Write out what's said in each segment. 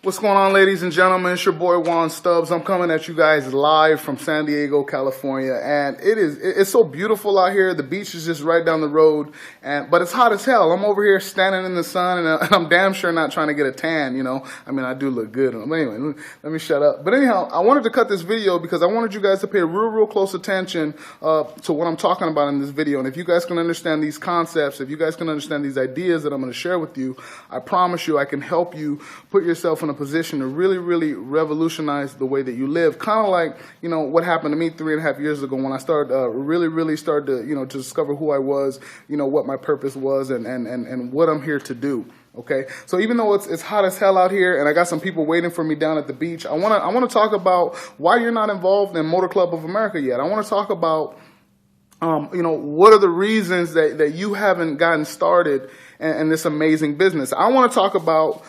What's going on, ladies and gentlemen? It's your boy Juan Stubbs. I'm coming at you guys live from San Diego, California, and it's so beautiful out here. The beach is just right down the road, but it's hot as hell. I'm over here standing in the sun, and I'm damn sure not trying to get a tan. You know, I mean, I do look good. But anyway, let me shut up. But anyhow, I wanted to cut this video because I wanted you guys to pay real close attention to what I'm talking about in this video. And if you guys can understand these concepts, if you guys can understand these ideas that I'm going to share with you, I promise you I can help you put yourself in a position to really revolutionize the way that you live. Kind of like, you know, what happened to me 3.5 years ago when I started really started to, you know, to discover who I was, you know, what my purpose was, and what I'm here to do. Okay, so even though it's hot as hell out here, and I got some people waiting for me down at the beach, I want to talk about why you're not involved in Motor Club of America yet. I want to talk about you know, what are the reasons that you haven't gotten started in this amazing business. I want to talk about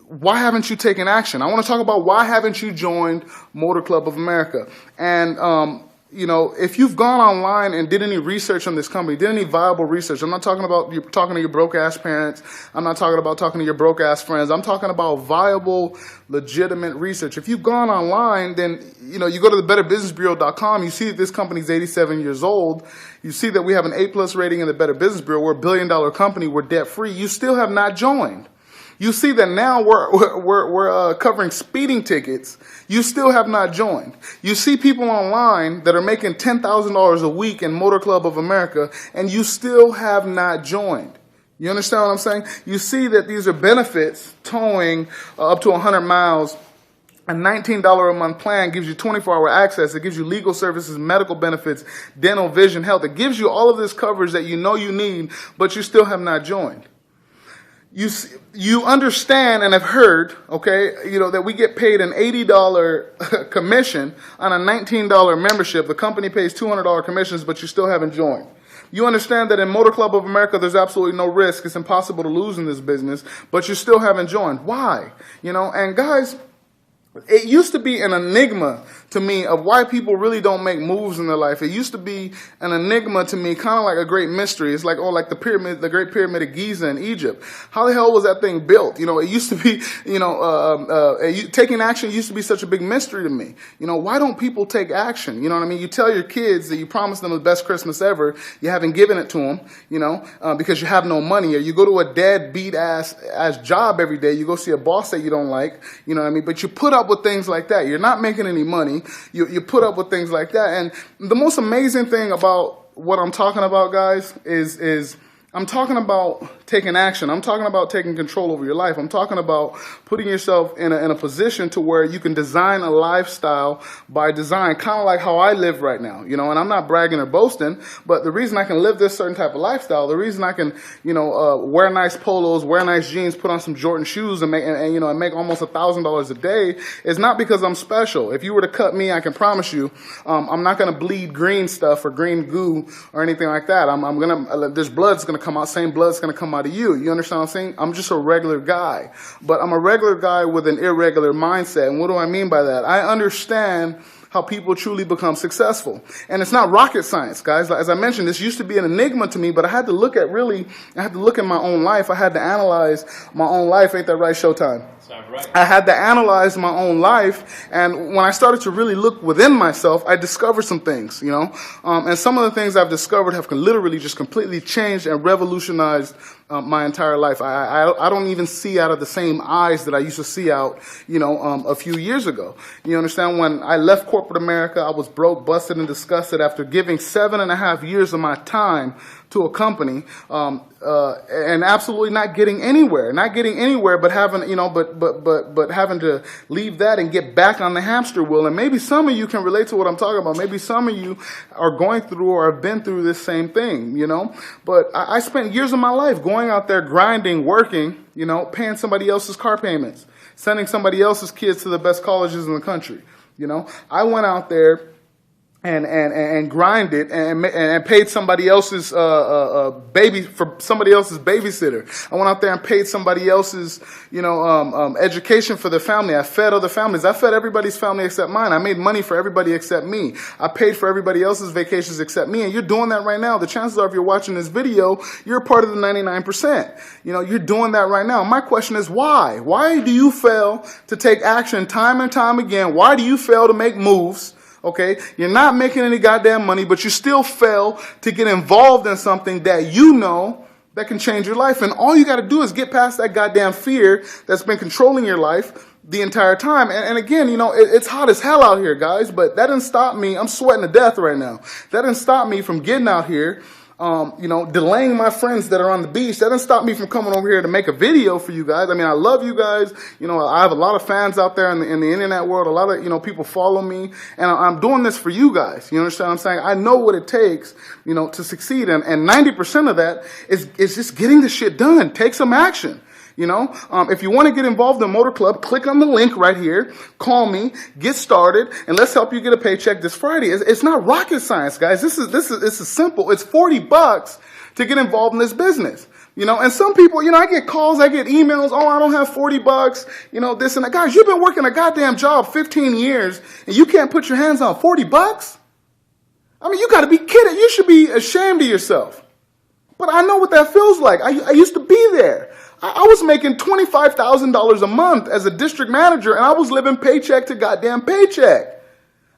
why haven't you taken action? I want to talk about why haven't you joined Motor Club of America? And, you know, if you've gone online and did any research on this company, did any viable research, I'm not talking about you talking to your broke-ass parents. I'm not talking about talking to your broke-ass friends. I'm talking about viable, legitimate research. If you've gone online, then, you know, you go to the betterbusinessbureau.com, you see that this company's 87 years old. You see that we have an A+ rating in the Better Business Bureau. We're a billion-dollar company. We're debt-free. You still have not joined. You see that now we're covering speeding tickets. You still have not joined. You see people online that are making $10,000 a week in Motor Club of America, and you still have not joined. You understand what I'm saying? You see that these are benefits, towing up to 100 miles. A $19 a month plan gives you 24-hour access. It gives you legal services, medical benefits, dental, vision, health. It gives you all of this coverage that you know you need, but you still have not joined. You understand and have heard, okay, you know, that we get paid an $80 commission on a $19 membership. The company pays $200 commissions, but you still haven't joined. You understand that in Motor Club of America, there's absolutely no risk. It's impossible to lose in this business, but you still haven't joined. Why? You know, and guys, it used to be an enigma to me of why people really don't make moves in their life. It used to be an enigma to me, kind of like a great mystery. It's like, oh, like the Great Pyramid of Giza in Egypt. How the hell was that thing built? You know, it used to be, you know, taking action used to be such a big mystery to me. You know, why don't people take action? You know what I mean? You tell your kids that you promised them the best Christmas ever. You haven't given it to them, you know, because you have no money. Or you go to a deadbeat ass job every day. You go see a boss that you don't like, you know what I mean? But you put up with things like that. You're not making any money. You put up with things like that. And the most amazing thing about what I'm talking about, guys, is I'm talking about taking action. I'm talking about taking control over your life. I'm talking about putting yourself in a position to where you can design a lifestyle by design, kind of like how I live right now, you know, and I'm not bragging or boasting, but the reason I can live this certain type of lifestyle, the reason I can, you know, wear nice polos, wear nice jeans, put on some Jordan shoes and make almost $1,000 a day is not because I'm special. If you were to cut me, I can promise you, I'm not going to bleed green stuff or green goo or anything like that. This blood's going to come out, same blood's going to come out of you. You understand what I'm saying? I'm just a regular guy, but I'm a regular guy with an irregular mindset. And what do I mean by that? I understand how people truly become successful. And it's not rocket science, guys. As I mentioned, this used to be an enigma to me, but I had to look at my own life. I had to analyze my own life. Ain't that right, Showtime? Right. I had to analyze my own life, and when I started to really look within myself, I discovered some things, you know, and some of the things I've discovered have literally just completely changed and revolutionized my entire life. I don't even see out of the same eyes that I used to see out, you know, a few years ago. You understand? When I left corporate America, I was broke, busted, and disgusted after giving 7.5 years of my time to a company, and absolutely not getting anywhere, but having, you know, but having to leave that and get back on the hamster wheel. And maybe some of you can relate to what I'm talking about. Maybe some of you are going through or have been through this same thing, you know. But I spent years of my life going out there grinding, working, you know, paying somebody else's car payments, sending somebody else's kids to the best colleges in the country. You know, I went out there and grind it and paid somebody else's somebody else's babysitter. I went out there and paid somebody else's education for their family. I fed other families. I fed everybody's family except mine. I made money for everybody except me. I paid for everybody else's vacations except me. And you're doing that right now. The chances are, if you're watching this video, you're part of the 99%. You're doing that right now. My question is, why? Why do you fail to take action time and time again? Why do you fail to make moves? Okay, you're not making any goddamn money, but you still fail to get involved in something that you know that can change your life. And all you got to do is get past that goddamn fear that's been controlling your life the entire time. And again, it's hot as hell out here, guys, but that didn't stop me. I'm sweating to death right now. That didn't stop me from getting out here, delaying my friends that are on the beach. That didn't stop me from coming over here to make a video for you guys. I mean, I love you guys. I have a lot of fans out there in the internet world. A lot of, people follow me, and I'm doing this for you guys. You understand what I'm saying? I know what it takes, to succeed. And 90% of that is just getting the shit done. Take some action. If you want to get involved in Motor Club, click on the link right here. Call me, get started, and let's help you get a paycheck this Friday. It's not rocket science, guys. This is simple. It's $40 to get involved in this business. And some people, I get calls, I get emails. Oh, I don't have $40. This and that. Guys, you've been working a goddamn job 15 years, and you can't put your hands on $40. I mean, you got to be kidding. You should be ashamed of yourself. But I know what that feels like. I used to be there. I was making $25,000 a month as a district manager, and I was living paycheck to goddamn paycheck.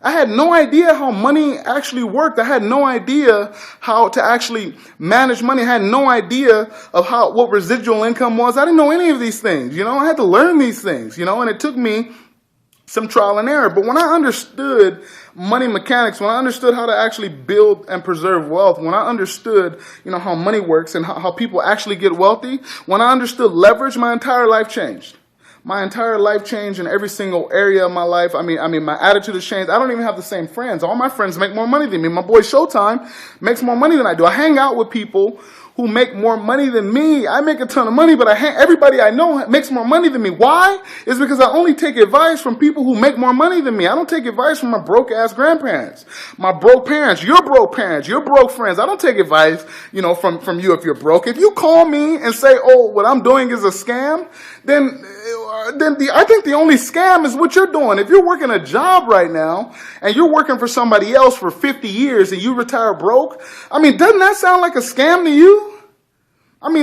I had no idea how money actually worked. I had no idea how to actually manage money. I had no idea of what residual income was. I didn't know any of these things. I had to learn these things, and it took me some trial and error. But when I understood money mechanics, when I understood how to actually build and preserve wealth, when I understood, how money works and how people actually get wealthy, when I understood leverage, my entire life changed. My entire life changed in every single area of my life. I mean, my attitude has changed. I don't even have the same friends. All my friends make more money than me. My boy Showtime makes more money than I do. I hang out with people who make more money than me. I make a ton of money, but everybody I know makes more money than me. Why? It's because I only take advice from people who make more money than me. I don't take advice from my broke-ass grandparents, my broke parents, your broke friends. I don't take advice, from you if you're broke. If you call me and say, oh, what I'm doing is a scam, then I think the only scam is what you're doing. If you're working a job right now and you're working for somebody else for 50 years and you retire broke, doesn't that sound like a scam to you?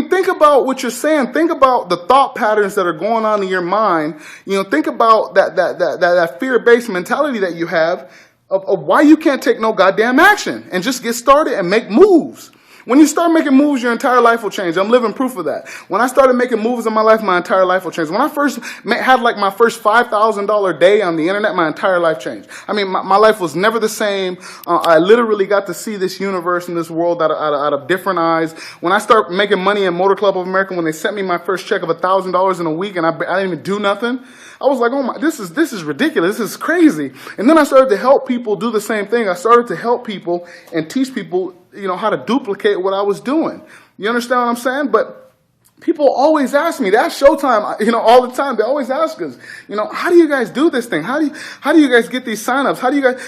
Think about what you're saying. Think about the thought patterns that are going on in your mind. Think about that fear-based mentality that you have of why you can't take no goddamn action and just get started and make moves. When you start making moves, your entire life will change. I'm living proof of that. When I started making moves in my life, my entire life will change. When I first had my first $5,000 day on the internet, my entire life changed. My life was never the same. I literally got to see this universe and this world out of different eyes. When I started making money in Motor Club of America, when they sent me my first check of $1,000 in a week and I didn't even do nothing, I was like, oh my, this is ridiculous. This is crazy. And then I started to help people do the same thing. I started to help people and teach people how to duplicate what I was doing. You understand what I'm saying? But people always ask me, that's Showtime, all the time. They always ask us, how do you guys do this thing? How do you guys get these signups? How do you guys,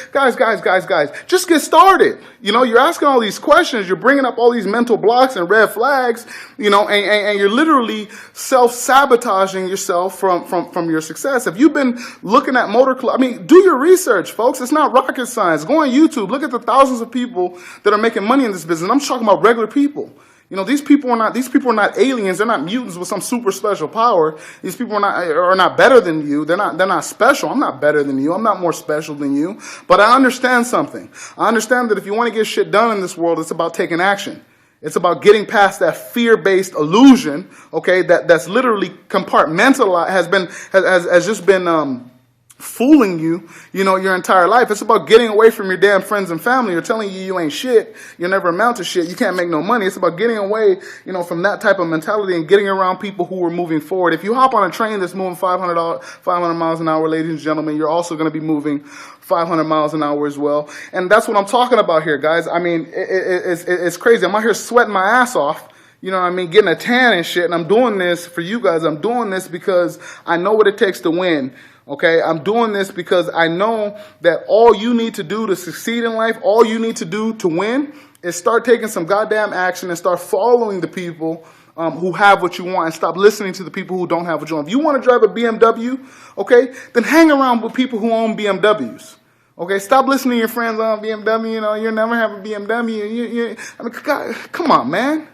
just get started. You're asking all these questions. You're bringing up all these mental blocks and red flags, and you're literally self-sabotaging yourself from your success. If you've been looking at Motor Club, do your research, folks. It's not rocket science. Go on YouTube. Look at the thousands of people that are making money in this business. I'm just talking about regular people. These people are not aliens. They're not mutants with some super special power. These people are not better than you. They're not special. I'm not better than you. I'm not more special than you. But I understand something. I understand that if you want to get shit done in this world, it's about taking action. It's about getting past that fear-based illusion, okay, that's literally compartmentalized, has just been fooling you, your entire life. It's about getting away from your damn friends and family. You're telling you ain't shit. You'll never amount to shit. You can't make no money. It's about getting away, from that type of mentality and getting around people who are moving forward. If you hop on a train that's moving 500 miles an hour, ladies and gentlemen, you're also going to be moving 500 miles an hour as well. And that's what I'm talking about here, guys. It's crazy. I'm out here sweating my ass off, you know what I mean, getting a tan and shit, and I'm doing this for you guys. I'm doing this because I know what it takes to win. Okay, I'm doing this because I know that all you need to do to succeed in life, all you need to do to win, is start taking some goddamn action and start following the people who have what you want, and stop listening to the people who don't have what you want. If you want to drive a BMW, okay, then hang around with people who own BMWs. Okay, stop listening to your friends on BMW. You know, you'll never have a BMW. I mean, God, come on, man.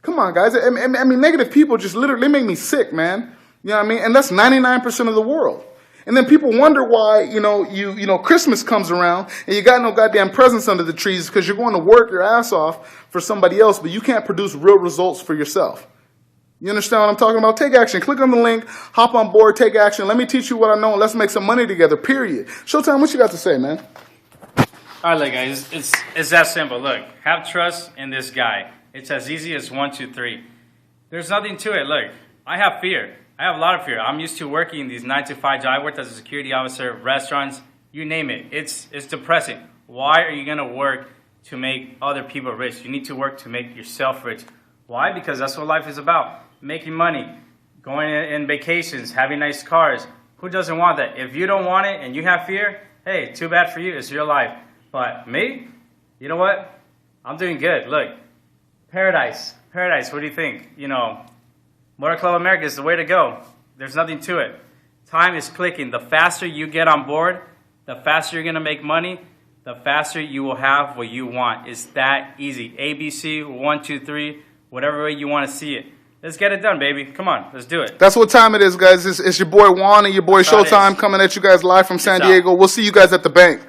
Come on, guys. I mean, negative people just literally make me sick, man. You know what I mean? And that's 99% of the world. And then people wonder why, you know, Christmas comes around and you got no goddamn presents under the trees because you're going to work your ass off for somebody else, but you can't produce real results for yourself. You understand what I'm talking about? Take action. Click on the link. Hop on board. Take action. Let me teach you what I know, and let's make some money together, period. Showtime, what you got to say, man? All right, look, guys, it's that simple. Look, have trust in this guy. It's as easy as 1, 2, 3. There's nothing to it. Look, I have fear. I have a lot of fear. I'm used to working in these 9-to-5 jobs. I worked as a security officer, restaurants, you name it. It's depressing. Why are you going to work to make other people rich? You need to work to make yourself rich. Why? Because that's what life is about. Making money, going in vacations, having nice cars. Who doesn't want that? If you don't want it and you have fear, hey, too bad for you. It's your life. But me, you know what? I'm doing good. Look, paradise. What do you think? You know, Motor Club America is the way to go. There's nothing to it. Time is clicking. The faster you get on board, the faster you're going to make money, the faster you will have what you want. It's that easy. ABC, 1, 2, 3, whatever way you want to see it. Let's get it done, baby. Come on, let's do it. That's what time it is, guys. It's your boy Juan and your boy Showtime coming at you guys live from San Diego. We'll see you guys at the bank.